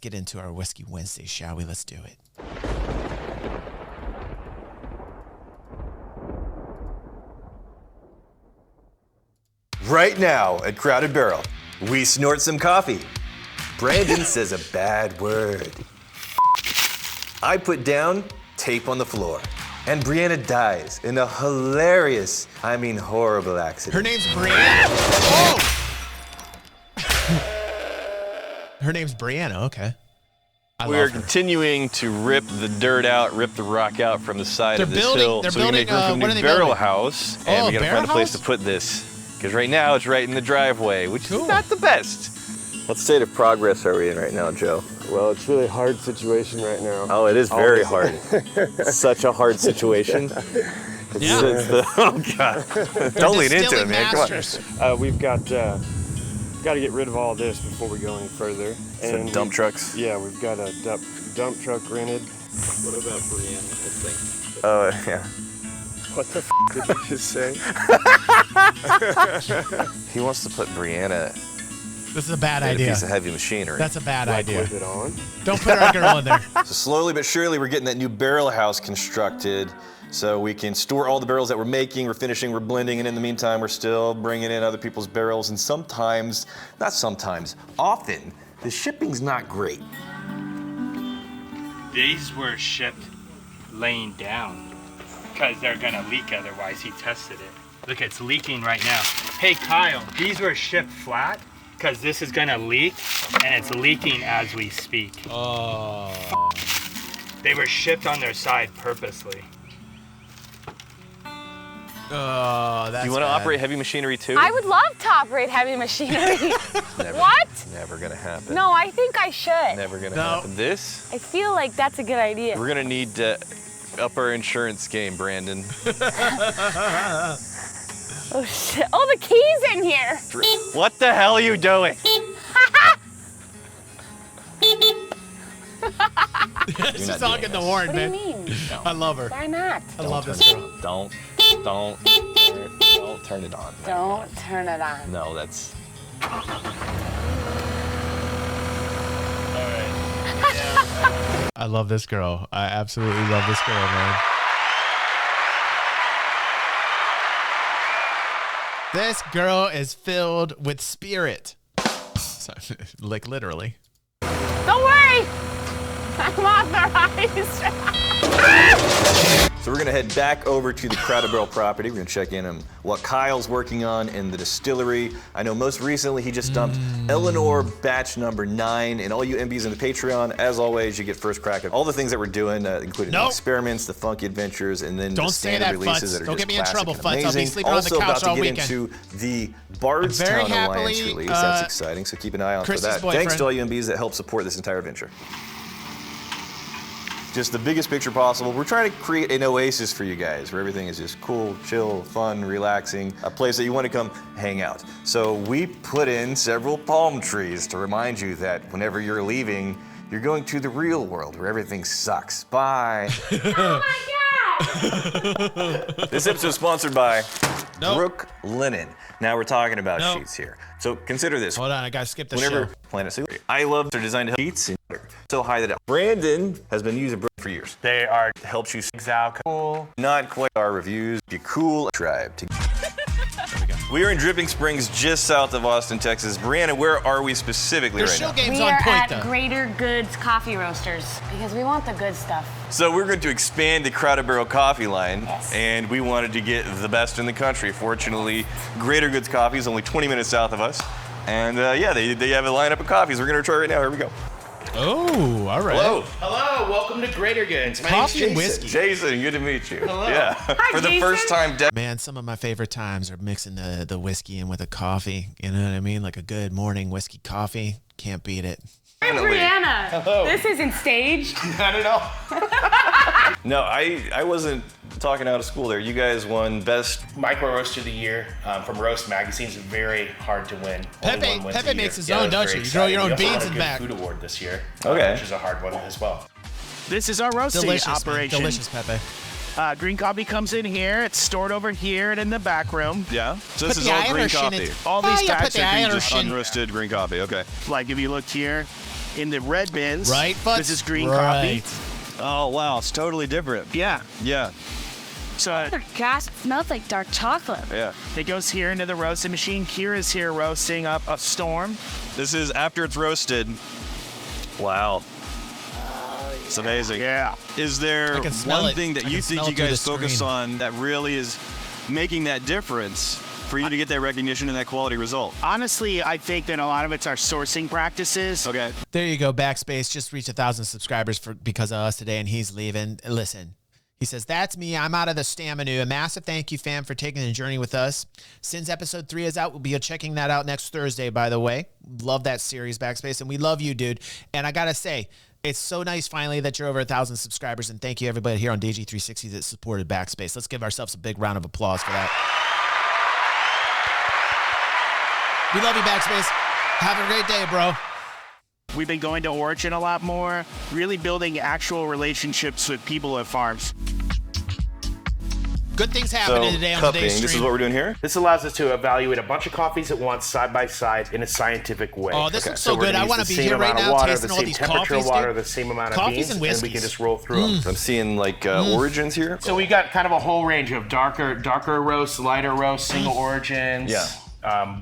get into our Whiskey Wednesday, shall we? Let's do it. Right now at Crowded Barrel, we snort some coffee. Brandon says a bad word. I put down tape on the floor. And Brianna dies in a hilarious, I mean horrible accident. Her name's Brianna. Oh! Her name's Brianna, okay. We are continuing to rip the dirt out, rip the rock out from the side of this hill. They're so we building, make room for a new barrel house, and we gotta find a place to put this. Because right now it's right in the driveway, which is not the best. What state of progress are we in right now, Joe? Well, it's really a hard situation right now. Oh, it is very hard. Such a hard situation. Yeah. Oh, God. Don't lean into it, man. Come on. We've got to get rid of all this before we go any further. And dump trucks? Yeah, we've got a dump truck rented. What about Brianna, I think? Oh, yeah. What the f did you just say? He wants to put Brianna This is a bad in idea. a piece of heavy machinery. That's a bad idea. With it on? Don't put our girl in there. So slowly but surely, we're getting that new barrel house constructed so we can store all the barrels that we're making, we're finishing, we're blending, and in the meantime, we're still bringing in other people's barrels. And sometimes, not sometimes, often, the shipping's not great. These were shipped laying down because they're gonna leak otherwise. He tested it. Look, it's leaking right now. Hey, Kyle, these were shipped flat because this is gonna leak, and it's leaking as we speak. Oh. They were shipped on their side purposely. Oh, that's Do you want to bad. operate heavy machinery too? I would love to operate heavy machinery. Never, What? Never gonna happen. No, I think I should. Never gonna No. happen. This? I feel like that's a good idea. We're gonna need to up our insurance game, Brandon. Oh shit! Oh, the key's in here. What the hell are you doing? She's honking the horn, What do you man. mean? I love her. Why not? I love this girl. Don't turn it on. Don't turn it on. No, that's. I love this girl. I absolutely love this girl, man. This girl is filled with spirit. Sorry, like literally. Don't worry. I'm authorized. So we're gonna head back over to the Crowded Barrel property. We're gonna check in on what Kyle's working on in the distillery. I know most recently he just dumped Eleanor batch number 9, and all you MBs in the Patreon, as always, you get first crack at all the things that we're doing, including the experiments, the funky adventures, and then Don't the say standard that, releases Futz. that are Don't just get me in classic trouble, and Futz. I'll be amazing. sleeping on the Also couch about to all get weekend. into the Bardstown very Alliance happily, release. That's exciting, so keep an eye out Chris's for that. boyfriend. Thanks to all you MBs that help support this entire venture. Just the biggest picture possible. We're trying to create an oasis for you guys where everything is just cool, chill, fun, relaxing, a place that you want to come hang out. So we put in several palm trees to remind you that whenever you're leaving, you're going to the real world where everything sucks. Bye. Oh my God. This episode is sponsored by Brook Linen. Now we're talking about sheets here. So consider this. Hold on, I gotta skip the Whenever show. Planet Soup, I love they're designed to help sheets and so high that Brandon has been using Brook for years. They are helps you out cool. Not quite our reviews. Be cool. Tribe. We are in Dripping Springs, just south of Austin, Texas. Brianna, where are we specifically right now? We are at Greater Goods Coffee Roasters because we want the good stuff. So we're going to expand the Crowded Barrel coffee line, and we wanted to get the best in the country. Fortunately, Greater Goods Coffee is only 20 minutes south of us, and yeah, they have a lineup of coffees. We're going to try right now. Here we go. Oh, all right. Hello. Hello, welcome to Greater Goods. My Coffee name's and Jason. whiskey. Jason, good to meet you. Hello. Yeah. Hi, For the Jason. first time. Man, some of my favorite times are mixing the whiskey in with a coffee. You know what I mean? Like a good morning whiskey coffee. Can't beat it. I'm Brianna. Hello. This isn't staged. I don't know. No, I wasn't talking out of school there. You guys won best Micro Roaster of the Year from Roast Magazine is very hard to win. Only Pepe- one wins Pepe a year. makes his Yeah, own, that was don't very you? You grow your own exciting. We beans also in had a back. Good Food Award this year, Okay. which is a hard one as well. This is our roasting Delicious, man. operation. Delicious, Pepe. Green coffee comes in here. It's stored over here and in the back room. Yeah. So this Put is the all green Irish in coffee. it. All these Oh, yeah, put packs the are green Irish coffee. in. Unroasted green coffee. Okay. Like if you looked here, in the red bins. Right, but this is green coffee. Oh, wow. It's totally different. Yeah. Yeah. So Gosh, it smells like dark chocolate. Yeah. it goes here into the roasting machine. Kira's here roasting up a storm. This is after it's roasted. Wow. It's amazing. Yeah. Is there I can smell one it. thing that I you can think smell you it through guys the focus screen. on that really is making that difference for you to get that recognition and that quality result? Honestly, I think that a lot of it's our sourcing practices. Okay. There you go. Backspace just reached 1,000 subscribers because of us today, and he's leaving. Listen, he says, that's me. I'm out of the stamina. A massive thank you, fam, for taking the journey with us. Since episode 3 is out, we'll be checking that out next Thursday, by the way. Love that series, Backspace, and we love you, dude. And I got to say, it's so nice finally that you're over 1,000 subscribers, and thank you everybody here on DG360 that supported Backspace. Let's give ourselves a big round of applause for that. We love you, Backspace. Have a great day, bro. We've been going to Origin a lot more, really building actual relationships with people at farms. Good things happening today on today's stream. This is what we're doing here? This allows us to evaluate a bunch of coffees at once, side by side, in a scientific way. Oh, this looks so we're good. gonna I use want the to be same here right amount of now water, tasting the all same these temperature coffees, of water, dude. the same amount of Coffees beans, and and we whiskeys. can just roll through them. I'm seeing like origins here. So we got kind of a whole range of darker roasts, lighter roasts, single origins. Yeah.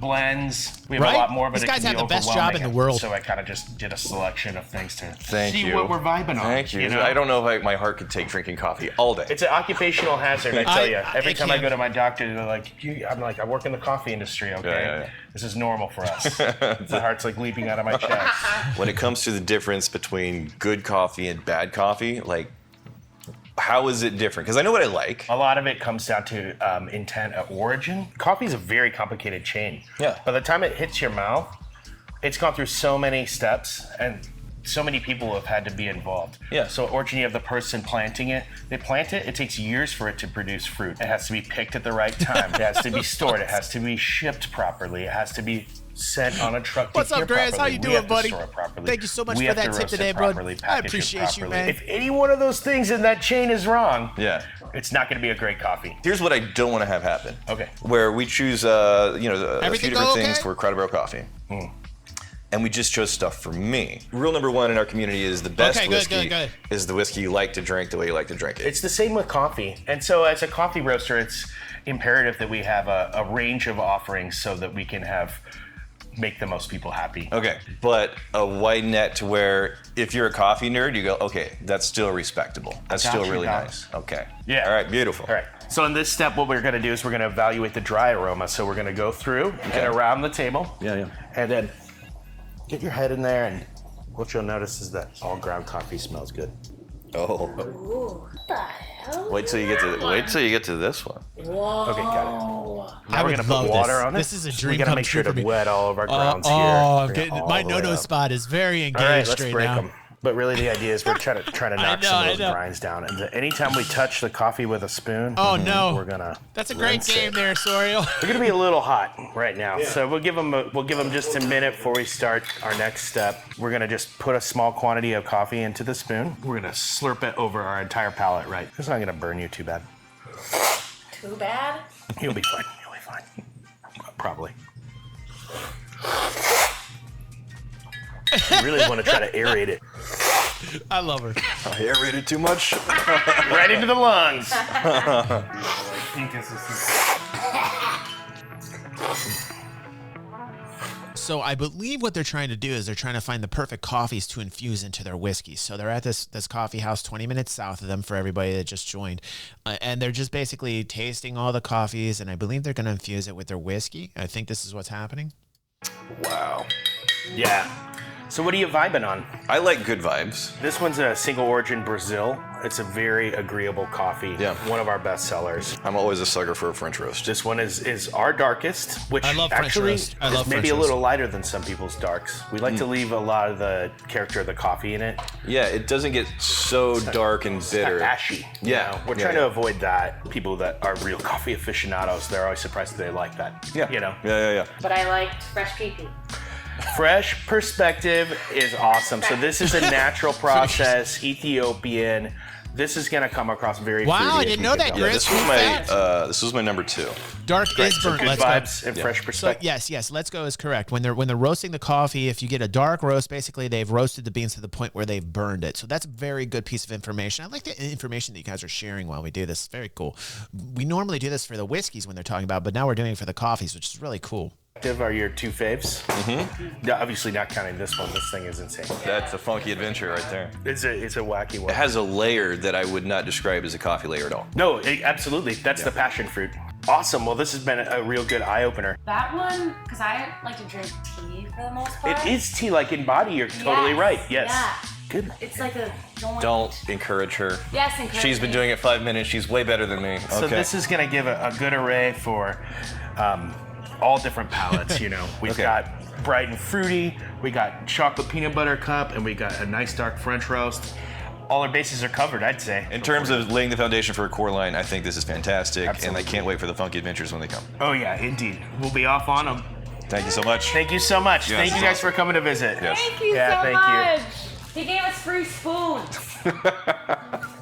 Blends. We have Right? a lot more, but These it guys can be have the best job in the overwhelming. world. So I kind of just did a selection of things to Thank see you. what we're vibing on. Thank you. know? I don't know if my heart could take drinking coffee all day. It's an occupational hazard, I tell you. Every it time I can. go to my doctor, they're like, I'm like, I work in the coffee industry, okay? Yeah. This is normal for us. My heart's like leaping out of my chest. When it comes to the difference between good coffee and bad coffee, like, how is it different? Because I know what I like. A lot of it comes down to intent of origin. Coffee is a very complicated chain. Yeah. By the time it hits your mouth, it's gone through so many steps and so many people have had to be involved. Yeah. So origin, you have the person planting it. They plant it. It takes years for it to produce fruit. It has to be picked at the right time. It has to be stored. It has to be shipped properly. It has to be sent on a truck to What's up, here Grace? properly. How you We doing, have to buddy? store it properly. Thank you so much We for have that to tip roast it today, bud. properly, I package it appreciate you, properly. man. If any one of those things in that chain is wrong, Yeah. it's not going to be a great coffee. Here's what I don't want to have happen. Okay. Where we choose, a few Everything different go things okay? for Crowder Barrel coffee. And we just chose stuff for me. Rule number 1 in our community is the best Okay, good, whiskey good. is the whiskey you like to drink the way you like to drink it. It's the same with coffee. And so as a coffee roaster, it's imperative that we have a range of offerings so that we can make the most people happy. Okay, but a wide net to where if you're a coffee nerd, you go, okay, that's still respectable. That's Got still you, really dog. nice. Okay. Yeah. All right, beautiful. All right. So in this step, what we're going to do is we're going to evaluate the dry aroma. So we're going to go through and around the table. Yeah. And then get your head in there, and what you'll notice is that all ground coffee smells good. Oh. What the hell? Wait till you get to this one. Whoa. Okay, got it. Now I we're would going to love put water this. on it. This is a So dream we got to come make sure true to for me. wet all of our grounds here. I'm Bring it getting all my the way no-no up. spot is very engaged All right, let's right break now. them. But really, the idea is we're trying to knock some I of those know. grinds down. And anytime we touch the coffee with a spoon, Oh no, we're gonna. That's a great rinse game it. there, Soriel. We're gonna be a little hot right now, so we'll give them just a minute before we start our next step. We're gonna just put a small quantity of coffee into the spoon. We're gonna slurp it over our entire palate. Right, it's not gonna burn you too bad. Too bad? You'll be fine. You'll be fine. Probably. You really want to try to aerate it. I love her. I aerated too much. Right into the lungs. So I believe what they're trying to do is they're trying to find the perfect coffees to infuse into their whiskey. So they're at this coffee house 20 minutes south of them for everybody that just joined. And they're just basically tasting all the coffees, and I believe they're going to infuse it with their whiskey. I think this is what's happening. Wow. Yeah. So what are you vibing on? I like good vibes. This one's a single origin Brazil. It's a very agreeable coffee. Yeah. One of our best sellers. I'm always a sucker for a French roast. This one is our darkest, which I love French actually roast. I is love maybe French a little roast. lighter than some people's darks. We like to leave a lot of the character of the coffee in it. Yeah, it doesn't get so dark and bitter. Ashy. Yeah. We're trying to avoid that. People that are real coffee aficionados, they're always surprised that they like that. Yeah. You know. Yeah. But I liked fresh pee-pee. Fresh perspective is awesome. So this is a natural process, Ethiopian This is gonna come across very Wow, fruity, I as didn't we know can that, tell. Yeah, Chris. this was my number 2. Dark is So burnt. good Let's vibes go. and fresh So perspective. yes, let's go is correct. When they're roasting the coffee, if you get a dark roast, basically they've roasted the beans to the point where they've burned it. So that's a very good piece of information. I like the information that you guys are sharing while we do this. It's very cool. We normally do this for the whiskeys when they're talking about, but now we're doing it for the coffees, which is really cool. Are your 2 faves? Mm-hmm. Obviously not counting this one. This thing is insane. That's a funky adventure right there. It's a wacky one. It has a layer that I would not describe as a coffee layer at all. No, absolutely. That's the passion fruit. Awesome. Well, this has been a real good eye-opener. That one, because I like to drink tea for the most part. It is tea-like in body. You're totally right. Yes. Yeah. Good. It's like a joint. Don't encourage her. Yes, encourage She's been me. doing it 5 minutes. She's way better than me. So Okay. this is going to give a good array for all different palates, you know. We've got bright and fruity, we got chocolate peanut butter cup, and we got a nice dark French roast. All our bases are covered, I'd say. In terms of laying the foundation for a core line, I think this is fantastic, Absolutely. and I can't wait for the funky adventures when they come. Oh yeah, indeed. We'll be off on them. Thank you so much. Thank you so much. Yes, Thank you it's guys awesome. for coming to visit. Yes. Thank you Yeah, so thank you. much. He gave us free spoons.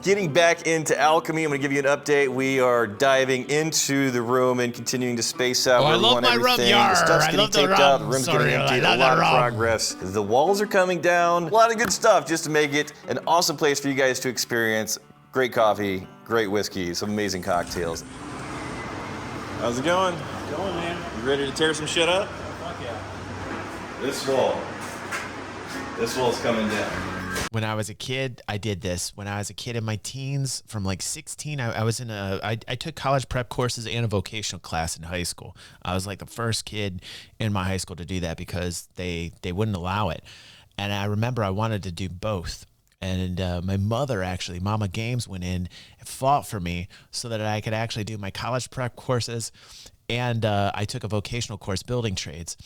Getting back into alchemy, I'm going to give you an update. We are diving into the room and continuing to space out. Oh, I where we love want my room, everything. yar. The stuff's I getting love the taped out. The room. room's Sorry, getting emptied. I A love lot the of room. progress. The walls are coming down. A lot of good stuff just to make it an awesome place for you guys to experience great coffee, great whiskey, some amazing cocktails. How's it going? Going, man. You ready to tear some shit up? Fuck yeah. This wall's coming down. When I was a kid, I did this. When I was a kid in my teens, from like 16, I took college prep courses and a vocational class in high school. I was like the first kid in my high school to do that because they wouldn't allow it. And I remember I wanted to do both. And my mother, actually, Mama Games, went in and fought for me so that I could actually do my college prep courses. And I took a vocational course, building trades.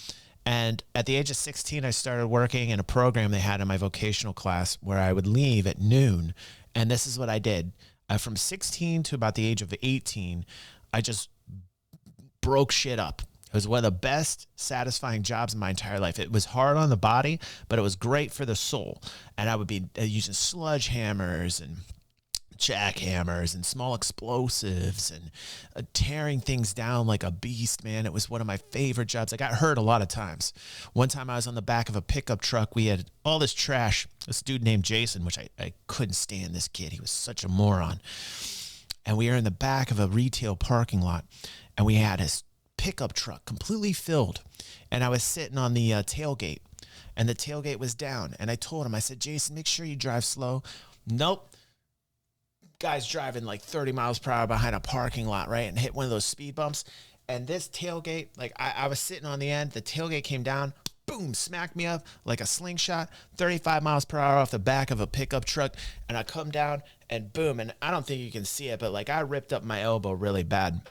And at the age of 16, I started working in a program they had in my vocational class where I would leave at noon. And this is what I did. From 16 to about the age of 18, I just broke shit up. It was one of the best satisfying jobs in my entire life. It was hard on the body, but it was great for the soul. And I would be using sludge hammers and jackhammers and small explosives and tearing things down like a beast, man. It was one of my favorite jobs. I got hurt a lot of times. One time I was on the back of a pickup truck. We had all this trash. This dude named Jason, which I couldn't stand this kid. He was such a moron. And we were in the back of a retail parking lot, and we had his pickup truck completely filled. And I was sitting on the tailgate, and the tailgate was down. And I told him, I said, Jason, make sure you drive slow. Nope. Guy's driving like 30 miles per hour behind a parking lot, right? And hit one of those speed bumps. And this tailgate, like I was sitting on the end, the tailgate came down, boom, smacked me up like a slingshot, 35 miles per hour off the back of a pickup truck. And I come down and boom, and I don't think you can see it, but like I ripped up my elbow really bad.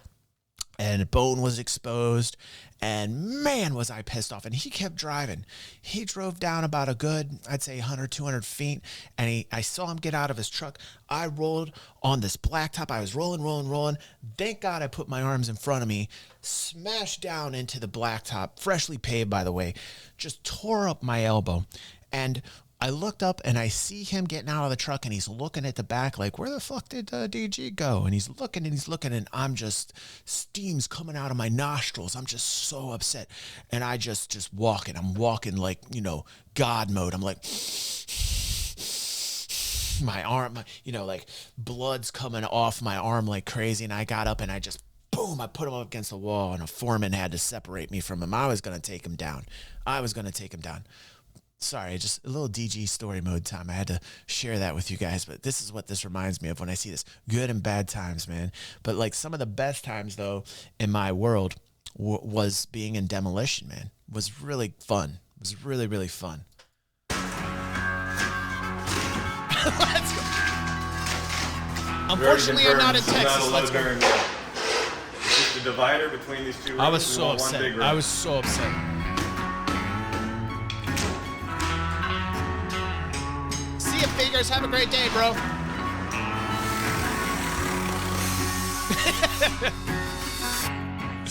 And bone was exposed, and man, was I pissed off. And he kept driving. He drove down about a good, I'd say 100, 200 feet, and I saw him get out of his truck. I rolled on this blacktop. I was rolling. Thank God I put my arms in front of me, smashed down into the blacktop, freshly paved, by the way, just tore up my elbow. And I looked up and I see him getting out of the truck, and he's looking at the back like, where the fuck did DG go? And he's looking and I'm just, steam's coming out of my nostrils. I'm just so upset. And I just walking. I'm walking like, God mode. I'm like, my arm, like blood's coming off my arm like crazy. And I got up and I just, boom, I put him up against the wall, and a foreman had to separate me from him. I was going to take him down. Sorry, just a little DG story mode time. I had to share that with you guys, but this is what this reminds me of when I see this. Good and bad times, man. But like some of the best times, though, in my world was being in demolition, man. It was really fun. It was really, really fun. Let's go. Unfortunately, I'm not in Texas. Let's go. It's just a divider between these two rooms. I was so upset. I was so upset. See you, figures. Have a great day, bro.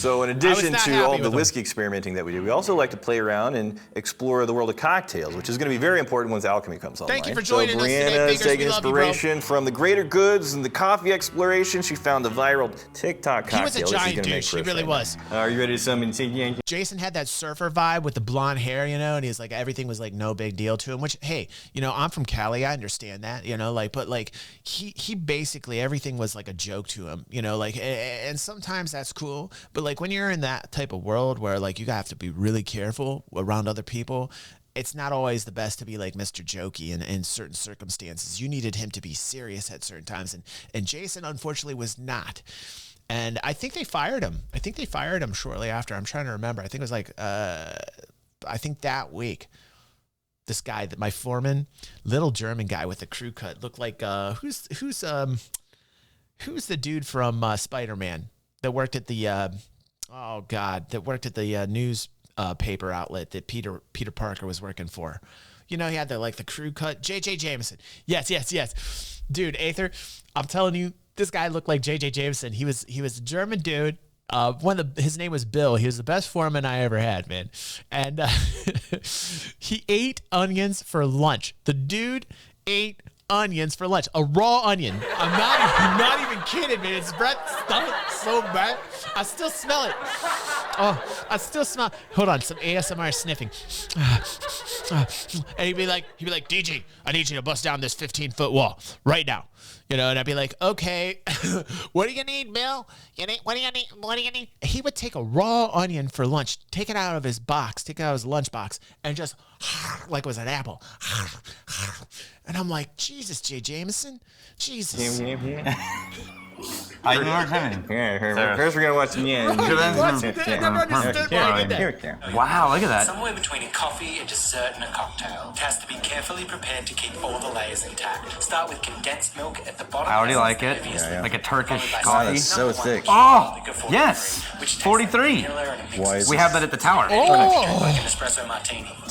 So in addition to all the with whiskey experimenting that we do, we also like to play around and explore the world of cocktails, which is going to be very important once Alchemy comes online. Thank you for joining us today, Brianna is Fingers. taking inspiration from the greater goods and the coffee exploration. She found the viral TikTok cocktail. He was a giant douche. He really was. Are you ready to summon? Jason had that surfer vibe with the blonde hair, you know, and he's like, everything was like no big deal to him, which, hey, you know, I'm from Cali. I understand that, you know, like, but like he basically, everything was like a joke to him, you know, like, and sometimes that's cool. But like when you're in that type of world where like you have to be really careful around other people, it's not always the best to be like Mr. Jokey in certain circumstances. You needed him to be serious at certain times. And Jason, unfortunately, was not. And I think they fired him. I think they fired him shortly after. I'm trying to remember. I think it was like, I think that week. This guy, my foreman, little German guy with a crew cut, looked like who's the dude from Spider-Man that worked at the that worked at the news paper outlet that Peter Parker was working for. You know, he had the crew cut. J.J. Jameson. Yes. Dude, Aether, I'm telling you, this guy looked like J.J. Jameson. He was a German dude. His name was Bill. He was the best foreman I ever had, man. And he ate onions for lunch. The dude ate onions for lunch. A raw onion. I'm not even kidding, man. His breath stunk so bad. I still smell it. Oh, I still smell. Hold on, some ASMR sniffing. And he'd be like, DG, I need you to bust down this 15-foot wall right now. You know, and I'd be like, okay, what are you gonna need, Bill? What do you need? He would take a raw onion for lunch, take it out of his box, take it out of his lunch box, and just like it was an apple. And I'm like, Jesus, J. Jameson, Jesus. I know what's happening. First we're gonna watch the end. Wow, look at that. Somewhere between a coffee, a dessert, and a cocktail. It has to be carefully prepared to keep all the layers intact. Start with condensed milk at the bottom. I already like it. Like a Turkish coffee. That's so thick. Oh, yes. 43. We have that at the tower.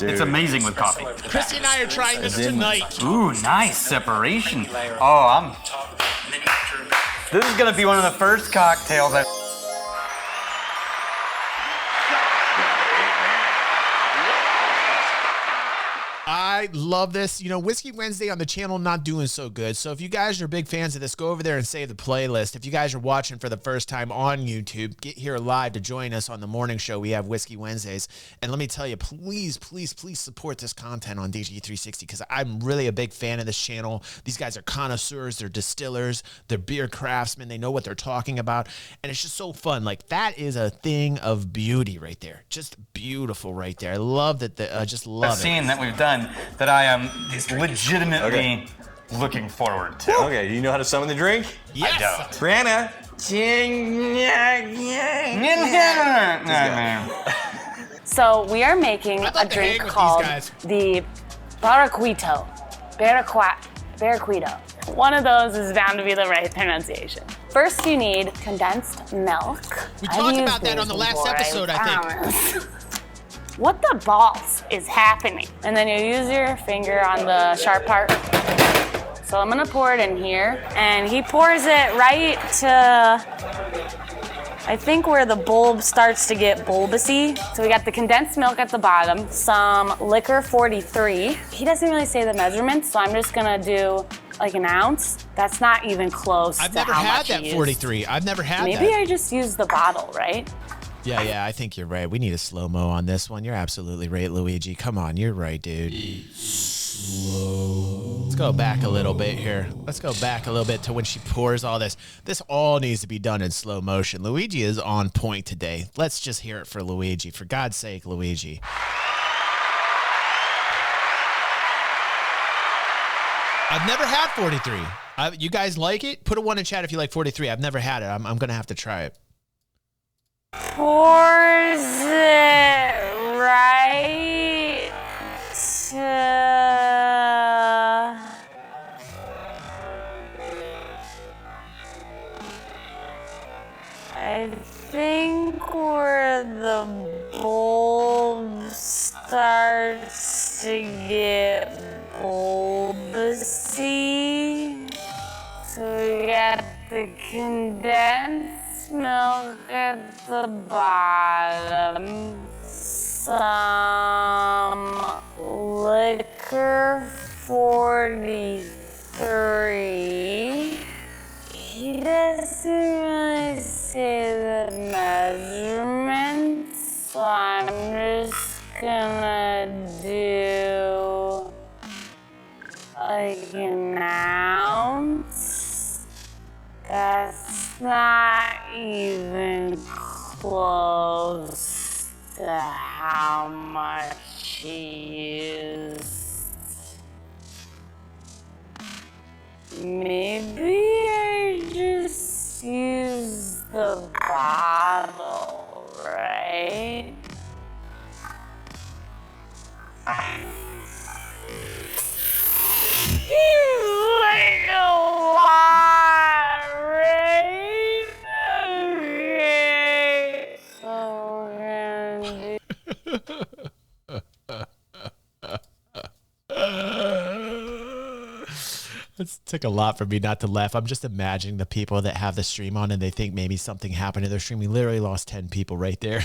It's amazing with coffee. Christy and I are trying this tonight. Ooh, nice separation. Oh, This is gonna be one of the first cocktails I love this. You know, Whiskey Wednesday on the channel not doing so good. So if you guys are big fans of this, go over there and save the playlist. If you guys are watching for the first time on YouTube, get here live to join us on the morning show. We have Whiskey Wednesdays. And let me tell you, please support this content on DG360 because I'm really a big fan of this channel. These guys are connoisseurs, they're distillers, they're beer craftsmen, they know what they're talking about. And it's just so fun. Like, that is a thing of beauty right there. Just beautiful right there. I love that. Just love it. scene that we've done that I am legitimately looking forward to. Okay, do you know how to summon the drink? Yes. I don't. Brianna. So we are making a drink called the Barraquito. One of those is bound to be the right pronunciation. First, you need condensed milk. We talked about that on the last episode, I think. What the balls is happening? And then you use your finger on the sharp part. So I'm gonna pour it in here. And he pours it right to, I think, where the bulb starts to get bulbousy. So we got the condensed milk at the bottom, some liquor 43. He doesn't really say the measurements, so I'm just gonna do like an ounce. That's not even close to how much I've never had that 43. I've never had that. Maybe I just used the bottle, right? Yeah, I think you're right. We need a slow-mo on this one. You're absolutely right, Luigi. Come on, you're right, dude. Slow. Let's go back a little bit here. Let's go back a little bit to when she pours all this. This all needs to be done in slow motion. Luigi is on point today. Let's just hear it for Luigi. For God's sake, Luigi. I've never had 43. You guys like it? Put a 1 in chat if you like 43. I've never had it. I'm going to have to try it. Pours it right to... I think where the bulb starts to get bulbousy. So we got the condensed milk at the bottom, some liquor 43. He doesn't really say the measurements, so I'm just gonna do like an ounce. That's not even close to how much he used. Maybe I just use the bottle, right? He's like a lot, right? Okay. So we're gonna It took a lot for me not to laugh. I'm just imagining the people that have the stream on and they think maybe something happened to their stream. We literally lost 10 people right there.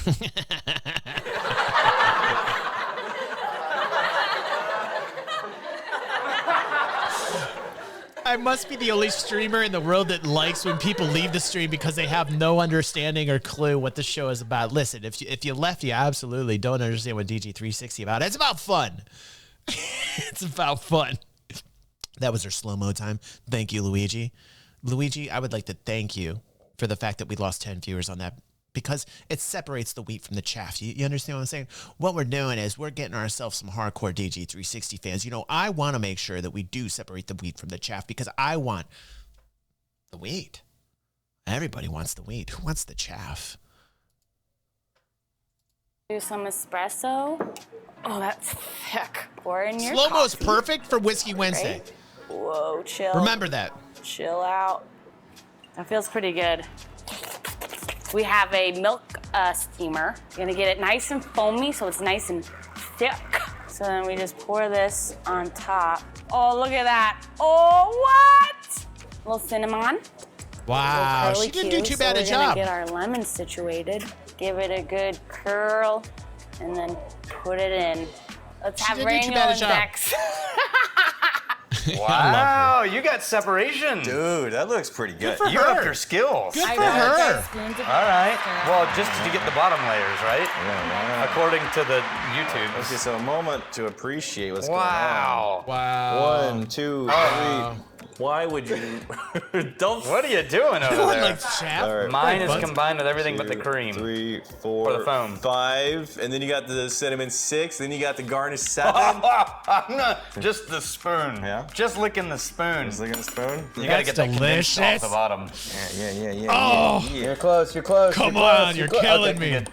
I must be the only streamer in the world that likes when people leave the stream because they have no understanding or clue what the show is about. Listen, if you left, you absolutely don't understand what DG360 about. It's about fun. It's about fun. That was our slow-mo time. Thank you, Luigi. Luigi, I would like to thank you for the fact that we lost 10 viewers on that because it separates the wheat from the chaff. You understand what I'm saying? What we're doing is we're getting ourselves some hardcore DG360 fans. You know, I want to make sure that we do separate the wheat from the chaff because I want the wheat. Everybody wants the wheat. Who wants the chaff? do some espresso. Oh, that's thick. Pour in your Slow-mo's coffee. perfect for Whiskey Wednesday. Right? Whoa, chill. Remember that. Chill out. That feels pretty good. We have a milk steamer. You're gonna get it nice and foamy so it's nice and thick. So then we just pour this on top. Oh, look at that. Oh, what? A little cinnamon. Wow, she didn't do too bad a job. We're gonna get our lemon situated, give it a good curl, and then put it in. Let's have Raniel and Dex. Wow, you got separation. Dude, that looks pretty good. You upped your skills. Good for her. All right. Well, just to get the bottom layers, right? Yeah, wow. According to the YouTube. Okay, so a moment to appreciate what's going on. Wow. Wow. 1, 2, 3. Why would you? Don't. What are you doing over there? Like chaff? Right. Mine is combined with everything but the 2, cream. 3, 4, or the foam. 5, and then you got the cinnamon 6, then you got the garnish 7. I'm not just the spoon. Yeah? Just licking the spoon. Just licking the spoon? You gotta get that condensed off the bottom. Yeah. Oh. You're close, you're close. Come on, you're killing me. Good.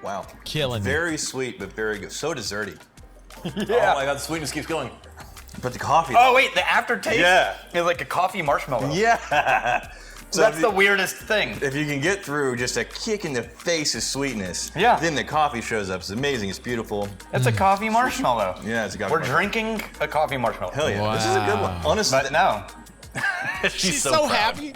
Wow. Killing me. Very sweet, but very good. So desserty. Yeah. Oh my god, the sweetness keeps going. But the coffee. Oh wait, the aftertaste Yeah. is like a coffee marshmallow. Yeah. So That's the weirdest thing. If you can get through just a kick in the face of sweetness, Yeah. then the coffee shows up. It's amazing. It's beautiful. It's a coffee marshmallow. Yeah, it's a coffee We're marshmallow. drinking a coffee marshmallow. Hell yeah. This is a good one. Honestly. But no. She's so happy.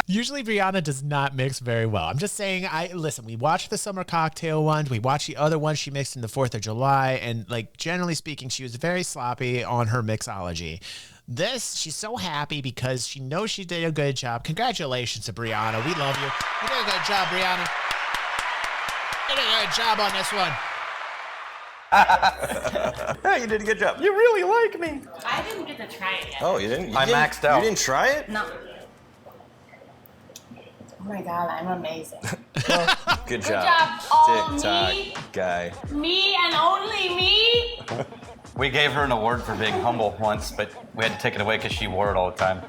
Usually Brianna does not mix very well. I'm just saying, listen, we watched the summer cocktail one, we watched the other one she mixed in the 4th of July, and like generally speaking, she was very sloppy on her mixology. This, she's so happy because she knows she did a good job. Congratulations to Brianna. We love you. You did a good job, Brianna. You did a good job on this one. Yeah, you did a good job. You really like me. I didn't get to try it yet. Oh, you didn't? I maxed out. You didn't try it? No. Oh my god, I'm amazing. Good job. job. All TikTok me. guy. Me and only me? We gave her an award for being humble once, but we had to take it away because she wore it all the time.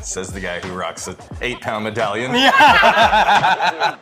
Says the guy who rocks an 8-pound medallion. Yeah.